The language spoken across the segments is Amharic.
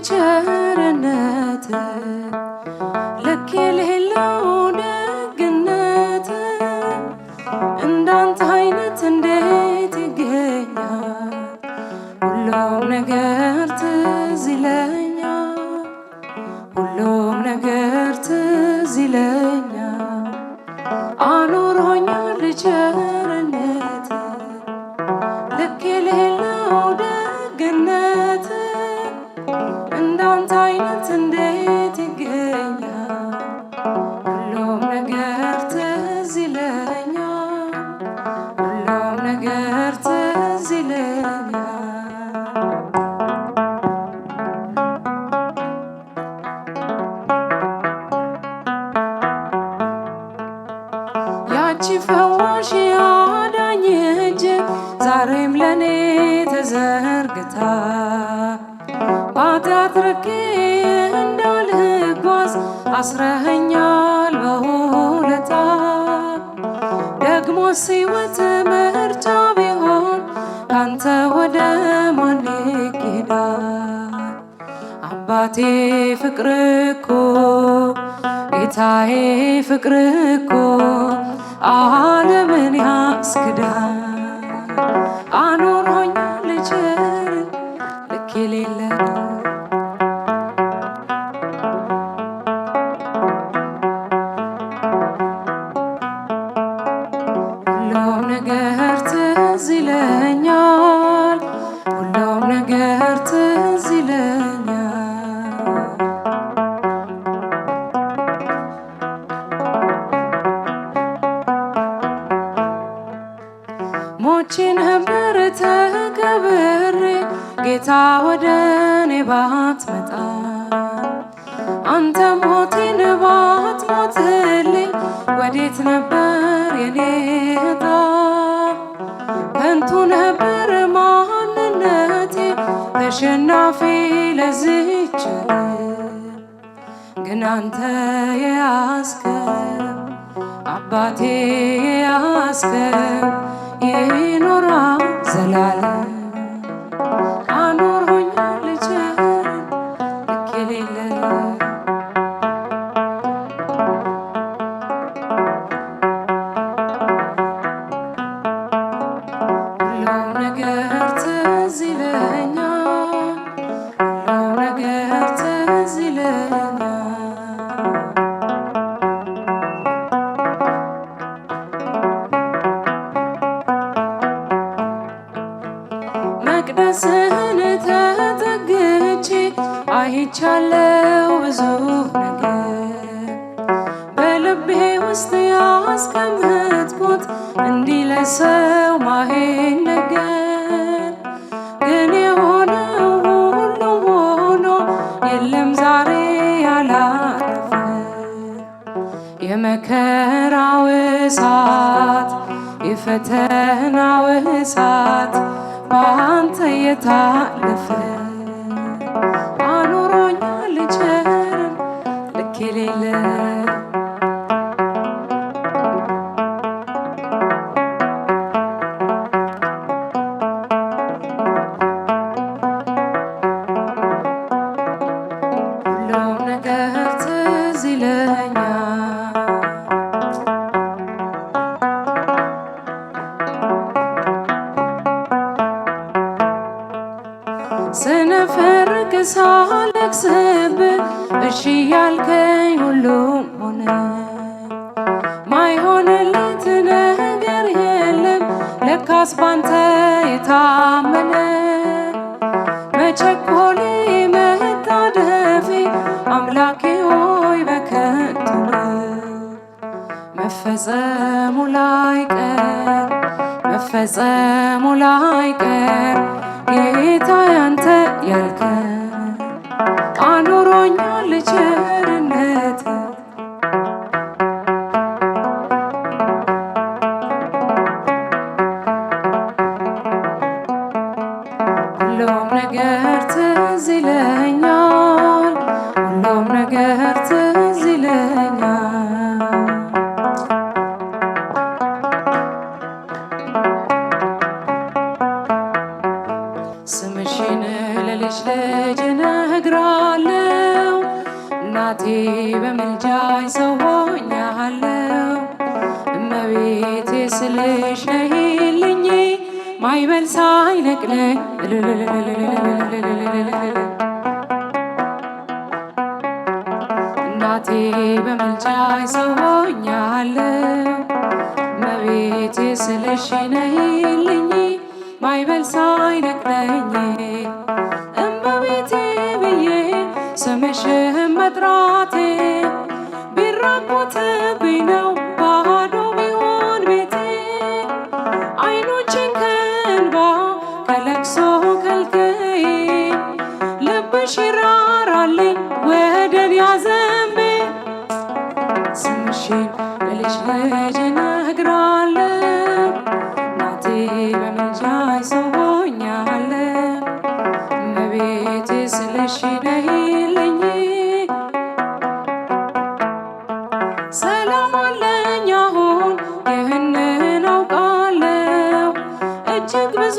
ቸርነት ልክ የሌለው ደግነት እንዳንተ አይነት እንዴት ይገኛል? ሁሉም ነገር ትዝ ይለኛል፣ ሁሉም ነገር ትዝ ይለኛል። አኑሮኛል ቸርነት ልክ የሌለው ደግነት እንዳንተ አይነት እንዴት ይገኛል? ሁሉም ነገር ትዝ ይለኛል፣ ሁሉም ነገር ትዝ ይለኛል። ያቺ ፈዋሽ አዳኝ እጅ ዛሬም ለኔ ተዘርግታ ባጢአት ርቄ እንዳልጓዝ አስረኸኛል በውለታ። ደግሞስ ሕይወት ምርጫ ቢሆን ካንተ ወደ ማን ይኬዳል? አባቴ ፍቅር እኮ ጌታዬ ፍቅር እኮ ዓለምን ያስክዳል። አኑሮኛል ቸርነት ልክ የሌለው ሁሉም ነገር ትዝ ይለኛል፣ ሁሉም ነገር ትዝ ይለኛል። ሞቼ ነበር ተቀብሬ ጌታ ወደ እኔ ባትመጣ፣ አንተ ሞቴን ባትሞትልኝ ወዴት ነበር የኔ ዕጣ? ከንቱ ነበር ማንነቴ ተሸናፊ ለዚች ዓለም፣ ግን አንተ የያዝከው አባቴ የያዝከው ይኖራል ዘላለም። አኑሮኛል ቸርነት ልክ የሌለው ሁሉም ነገር ትዝ ይለኛል፣ ሁሉም ነገር ትዝ ይለኛል። መቅደስህን ተጠግቼ አይቻለው ብዙ ነገር በልቤ ውስጥ ያስቀመጥኩት እንዲህ ለሰው ማይን ነገር። ግን የሆነው ሁሉም ሆኖ የለም ዛሬ ያላረፈ የመከራው እሳት የፈተናው እሳት ባንተ የታለፈ። አኑሮኛል ቸርነት ልክ የሌለው ሁሉም ነገር ትዝ ይለኛል። ስነፈርቅ ሳለቅስብህ እሺ ያልከኝ ሁሉም ሆነ። ማይሆንለት ነገር የለም ለካስ ባንተ የታመነ። መቸኮሌ መታደፌ አምላኬ ሆይ በከንቱ ነው። መፈጸሙ ላይቀር መፈጸሙ ላይቀር ጌታ ያንተ ያልከው አኑሮኛል ቸርነት ሁሉም ነገር ትዝ ይለኛል፣ ሁሉም ነገር ትዝ ይለኛል። ስምሽን ለልጅ ልጅ እነግራለሁ እናቴ በምልጃይ ሰው ሆኛለሁ። እመቤቴ ስልሽ ነይልኝ ማይበል ሳይነቅለኝ እናቴ በምልጃይ ሰው ሆኛለሁ። እመቤቴ ስልሽ ነይልኝ ማይበል ሳይነቅለኝ እመቤቴ ብዬ ስምሽን መጥራቴ ቢራቆትብኝ ነው ባዶ ቢሆን ቤቴ ዓይኖቼን ከእንባ ከለቅሶ ከልክዬ ልብሽ ይራራልኝ ወደኔ አዘንቤ ስምሽን ለልጅ ልጅ እነግራለሁ እናቴ በምልጃይ ሰው ሆኛለሁ። እመቤቴ ስልሽ ነይልኝ ሰላም አለኝ አሁን ይህንን አውቃለሁ እጅግ ብዙ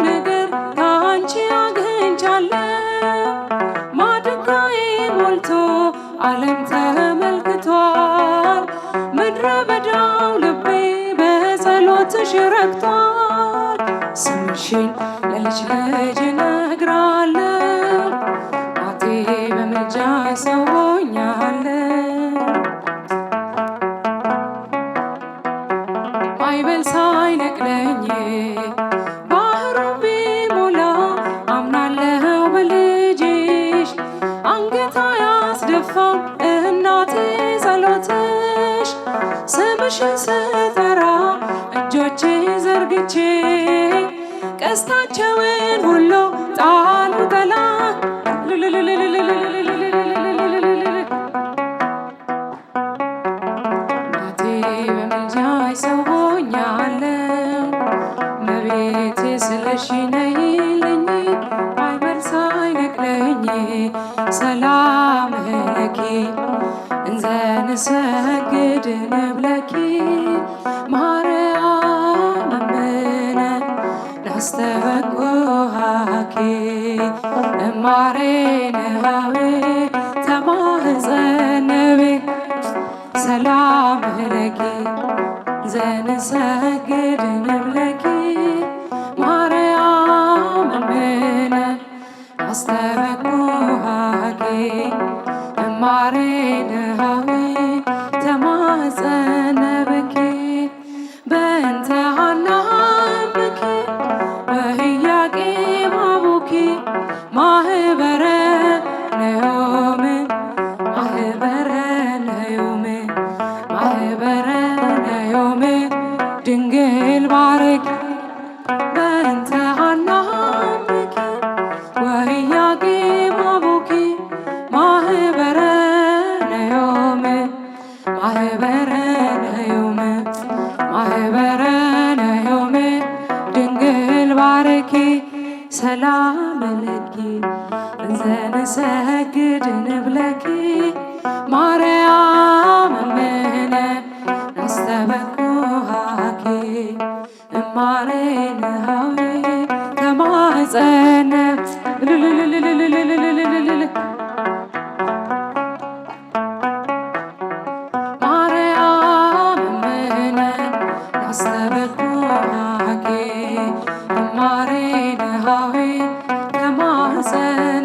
ነገር ከአንቺ አግኝቻለሁ። ማድጋዬ ሞልቶ ዓለም ተመልክቷል ምድረ በዳው ልቤ በጸሎትሽ ረክቷል። ስምሽን ለልጅ ልጅ እነግራለሁ እናቴ በምልጃይ ሰው ሆኛለሁ። ማይበል ሳይነቅለኝ ባህሩ ቢሞላ አምናለሁ በልጅሽ አንገት አያስደፋም እናቴ ጸሎትሽ። ስምሽን ስጠራ እጆቼ ዘርግቼ ቀስታቸውን ሁሉ ጣሉ ጠላት እናቴ በምልጃይ ሰው ሆኛለሁ። እመቤቴ ስልሽ ነይልኝ ማይበል ሳይነቅለኝ ሰላም ለኪ እንዘ ንሰግድ ንብለኪ ማርያም እምነ ናስተበቁሃኪ እማሬነሃዌ ተማህፀነቤ ሰላም ለኪ እንዘ ንሰግድ ንብለኪ ማርያም እምነ ናስተበቁሃኪ እማሬነሃዌ ተማህፀነብኪ በእንተ ሐና እምኪ ወኢያቄም አቡኪ ማህበረ ነዮም ማህበረ ነዮም ማህበረ ነዮም ድንግል ባረኪ በእንተ ሐና እምኪ ወኢያቄም አቡኪ ማህበረ ነዮም ማህበረ ነዮም ማህበረ ነዮም ድንግል ባረኪ ሰላም ለኪ እንዘ ንሰግድ ንብለኪ ማርያም እምነ ናስተበቁሃኪ እማሬነሃዌ ተማህፀነ ማርያም እምነ ናስተበቁሃኪ እማሬነሃዌ ተማህፀነ